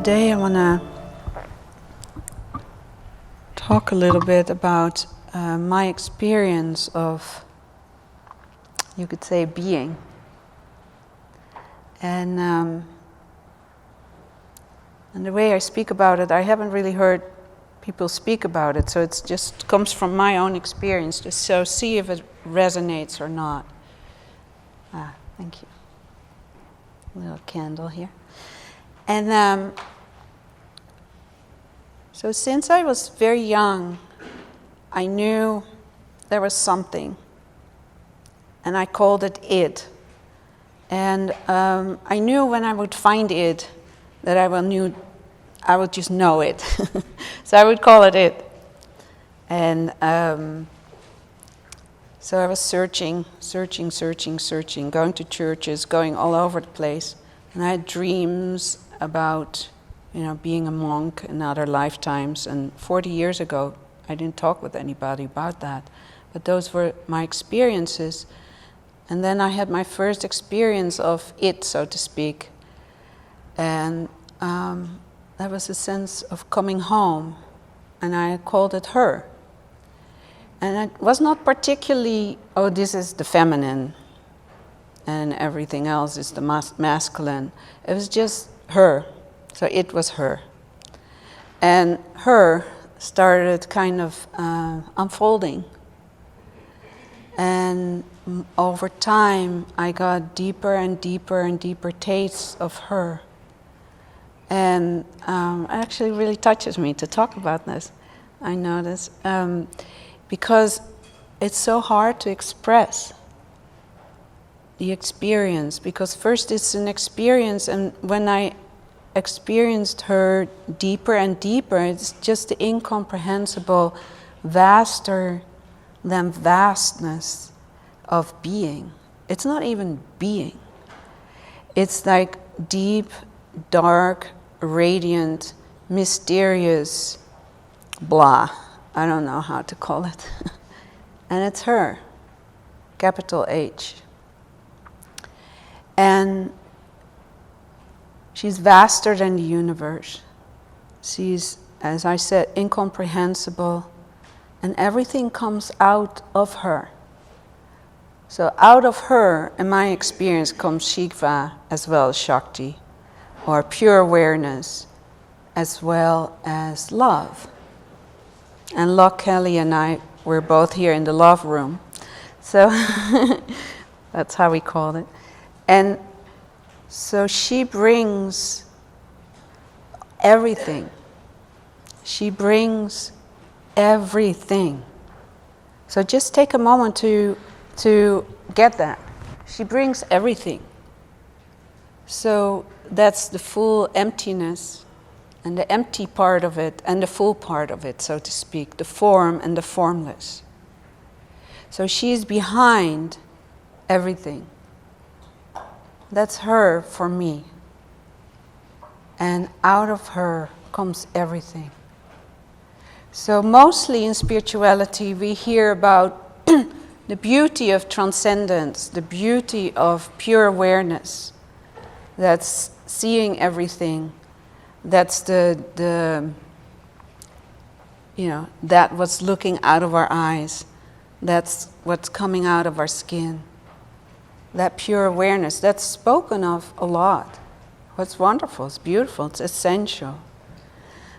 Today I want to talk a little bit about my experience of, you could say, being. And the way I speak about it, I haven't really heard people speak about it, so it just comes from my own experience, just so see if it resonates or not. Thank you. A little candle here. And so since I was very young, I knew there was something, and I called it id. And I knew when I would find it that I would just know it. So I would call it id. And so I was searching, going to churches, going all over the place. And I had dreams about, being a monk in other lifetimes. And 40 years ago, I didn't talk with anybody about that. But those were my experiences. And then I had my first experience of it, so to speak. And that was a sense of coming home. And I called it her. And it was not particularly, this is the feminine and everything else is the masculine. It was just her. So it was her. And her started kind of unfolding. And over time, I got deeper and deeper and deeper tastes of her. And it actually really touches me to talk about this, I notice. Because it's so hard to express the experience, because first it's an experience, and when I experienced her deeper and deeper, it's just the incomprehensible, vaster than vastness of being. It's not even being. It's like deep, dark, radiant, mysterious, blah. I don't know how to call it. And it's her, capital H. And she's vaster than the universe. She's, as I said, incomprehensible. And everything comes out of her. So out of her, in my experience, comes Shiva as well as Shakti, or pure awareness, as well as love. And Locke Kelly and I were both here in the love room. So that's how we called it. And so she brings everything. She brings everything. So just take a moment to get that. She brings everything. So that's the full emptiness, and the empty part of it, and the full part of it, so to speak, the form and the formless. So she's behind everything. That's her for me. And out of her comes everything. So mostly in spirituality we hear about the beauty of transcendence, the beauty of pure awareness. That's seeing everything. That's that what's looking out of our eyes. That's what's coming out of our skin. That pure awareness, that's spoken of a lot. What's wonderful, it's beautiful, it's essential.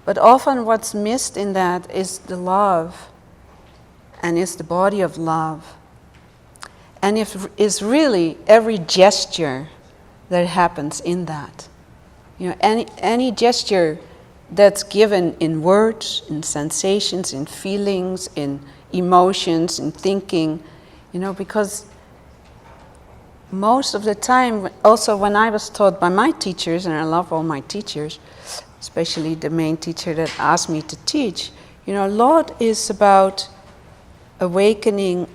But often what's missed in that is the love, and is the body of love. And is really every gesture that happens in that. Any gesture that's given in words, in sensations, in feelings, in emotions, in thinking, because most of the time, also when I was taught by my teachers, and I love all my teachers, especially the main teacher that asked me to teach, a lot is about awakening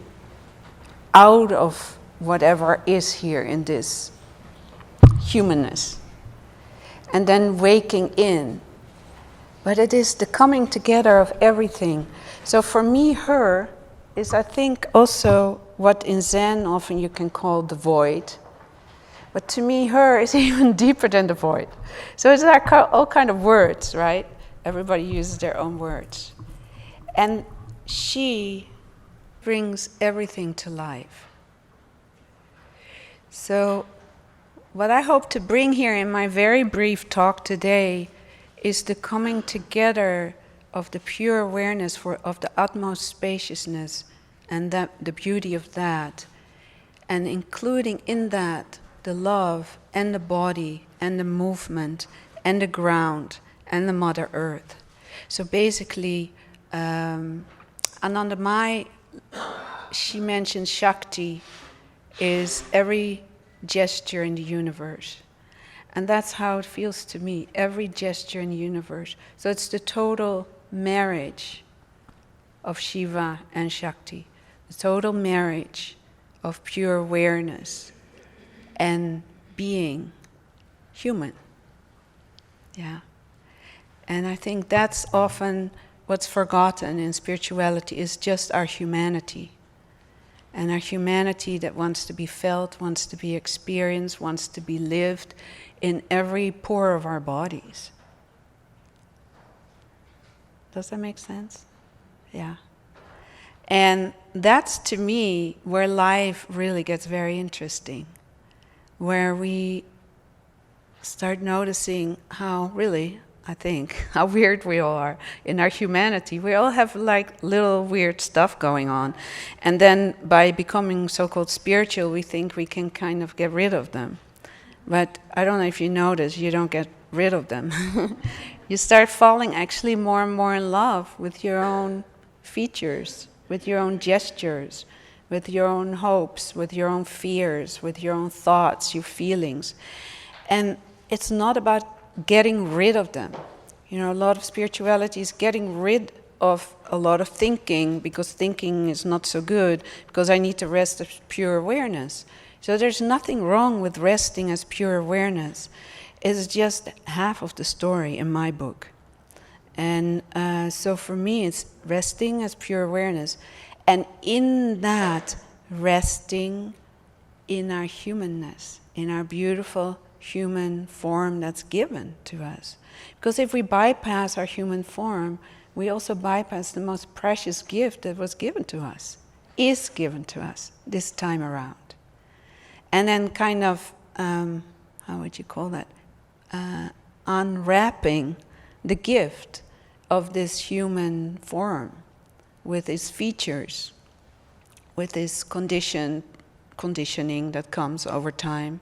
out of whatever is here in this humanness, and then waking in. But it is the coming together of everything. So for me, her is, I think, also what in Zen often you can call the void, But to me, her is even deeper than the void. So it's like all kind of words, right? Everybody uses their own words. And she brings everything to life. So what I hope to bring here in my very brief talk today is the coming together of the pure awareness of the utmost spaciousness and the beauty of that, and including in that the love and the body and the movement and the ground and the Mother Earth. So basically, Ananda Mai, she mentions Shakti is every gesture in the universe. And that's how it feels to me, every gesture in the universe. So it's the total marriage of Shiva and Shakti, the total marriage of pure awareness and being human. Yeah. And I think that's often what's forgotten in spirituality, is just our humanity. And our humanity that wants to be felt, wants to be experienced, wants to be lived in every pore of our bodies. Does that make sense? Yeah. And that's, to me, where life really gets very interesting, where we start noticing how really, I think, how weird we all are in our humanity. We all have like little weird stuff going on. And then by becoming so-called spiritual, we think we can kind of get rid of them. But I don't know if you notice, you don't get rid of them. You start falling actually more and more in love with your own features, with your own gestures, with your own hopes, with your own fears, with your own thoughts, your feelings. And it's not about getting rid of them. You know, a lot of spirituality is getting rid of a lot of thinking, because thinking is not so good, because I need to rest as pure awareness. So there's nothing wrong with resting as pure awareness. It's just half of the story in my book. And so for me, it's resting as pure awareness. And in that, resting in our humanness, in our beautiful human form that's given to us. Because if we bypass our human form, we also bypass the most precious gift that was given to us, is given to us this time around. And then kind of, how would you call that? Unwrapping the gift of this human form with its features, with its conditioning that comes over time,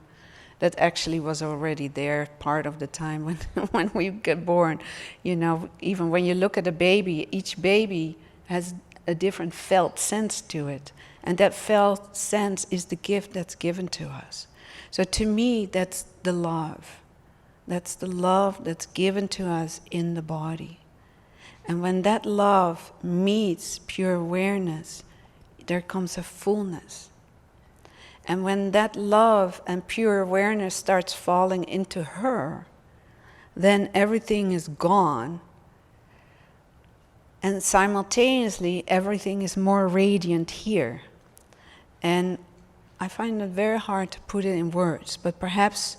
that actually was already there part of the time when we get born. You know, even when you look at a baby, each baby has a different felt sense to it. And that felt sense is the gift that's given to us. So to me, that's the love. That's the love that's given to us in the body. And when that love meets pure awareness, there comes a fullness. And when that love and pure awareness starts falling into her, then everything is gone. And simultaneously, everything is more radiant here. And I find it very hard to put it in words, but perhaps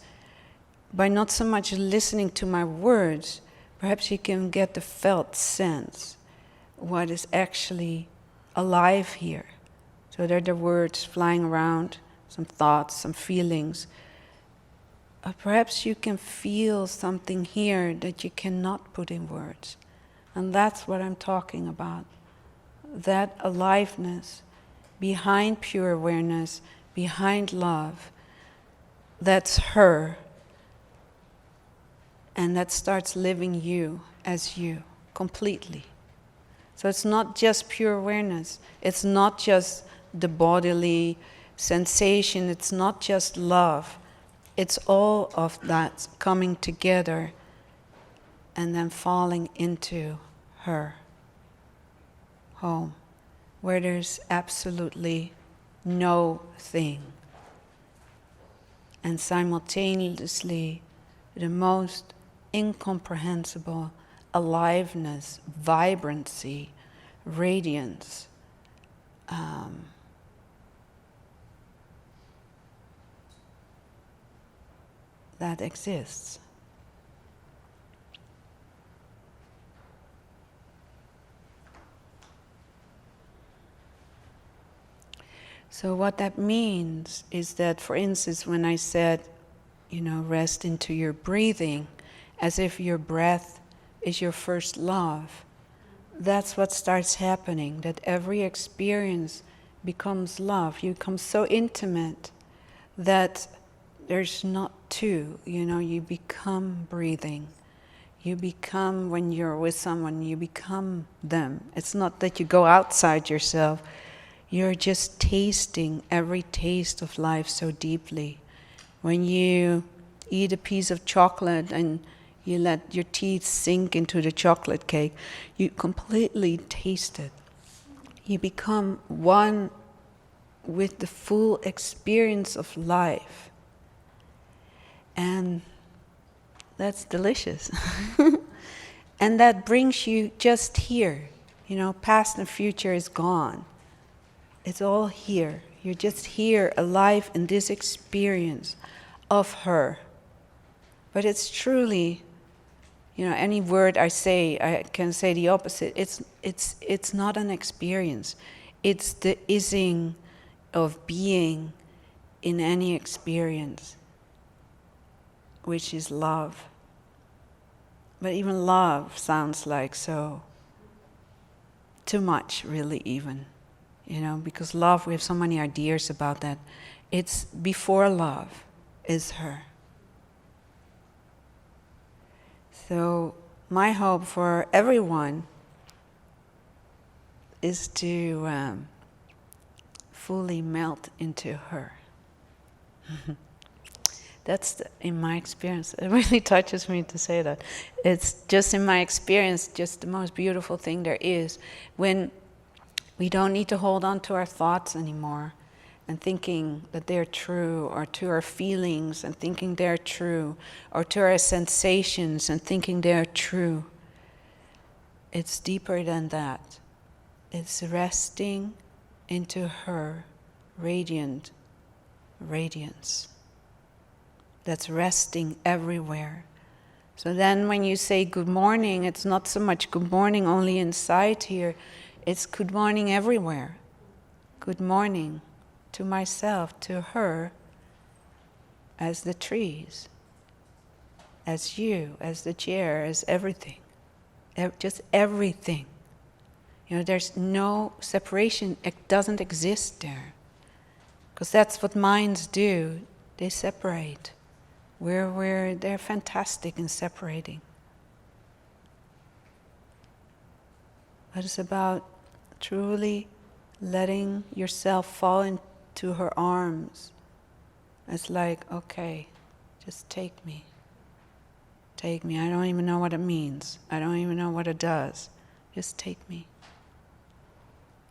by not so much listening to my words, perhaps you can get the felt sense, what is actually alive here. So there are the words flying around, some thoughts, some feelings. Perhaps you can feel something here that you cannot put in words. And that's what I'm talking about. That aliveness behind pure awareness, behind love, that's her. And that starts living you as you, completely. So it's not just pure awareness. It's not just the bodily sensation. It's not just love. It's all of that coming together and then falling into her home, where there's absolutely no thing. And simultaneously, the most incomprehensible aliveness, vibrancy, radiance. that exists. So what that means is that, for instance, when I said, rest into your breathing, as if your breath is your first love, that's what starts happening, that every experience becomes love. You become so intimate that there's not two, you become breathing. You become, when you're with someone, you become them. It's not that you go outside yourself. You're just tasting every taste of life so deeply. When you eat a piece of chocolate and you let your teeth sink into the chocolate cake, you completely taste it. You become one with the full experience of life. And that's delicious. And that brings you just here. Past and future is gone. It's all here. You're just here, alive in this experience of her. But it's truly, any word I say, I can say the opposite. It's not an experience. It's the ising of being in any experience, which is love. But even love sounds like so too much, really, even. Because love, we have so many ideas about that. It's before love is her. So my hope for everyone is to fully melt into her. That's, in my experience, it really touches me to say that. It's just, in my experience, just the most beautiful thing there is, when we don't need to hold on to our thoughts anymore and thinking that they're true, or to our feelings and thinking they're true, or to our sensations and thinking they're true. It's deeper than that. It's resting into her radiant radiance. That's resting everywhere. So then when you say good morning, it's not so much good morning only inside here, it's good morning everywhere. Good morning to myself, to her, as the trees, as you, as the chair, as everything. Just everything. There's no separation. It doesn't exist there. Because that's what minds do. They separate. They're fantastic in separating. But it's about truly letting yourself fall into her arms. It's like, okay, just take me. Take me. I don't even know what it means. I don't even know what it does. Just take me.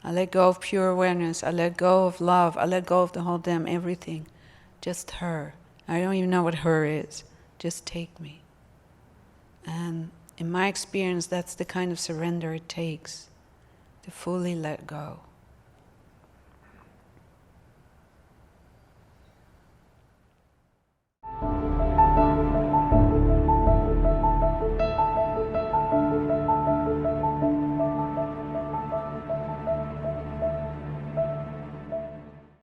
I let go of pure awareness. I let go of love. I let go of the whole damn everything. Just her. I don't even know what her is. Just take me. And in my experience, that's the kind of surrender it takes to fully let go.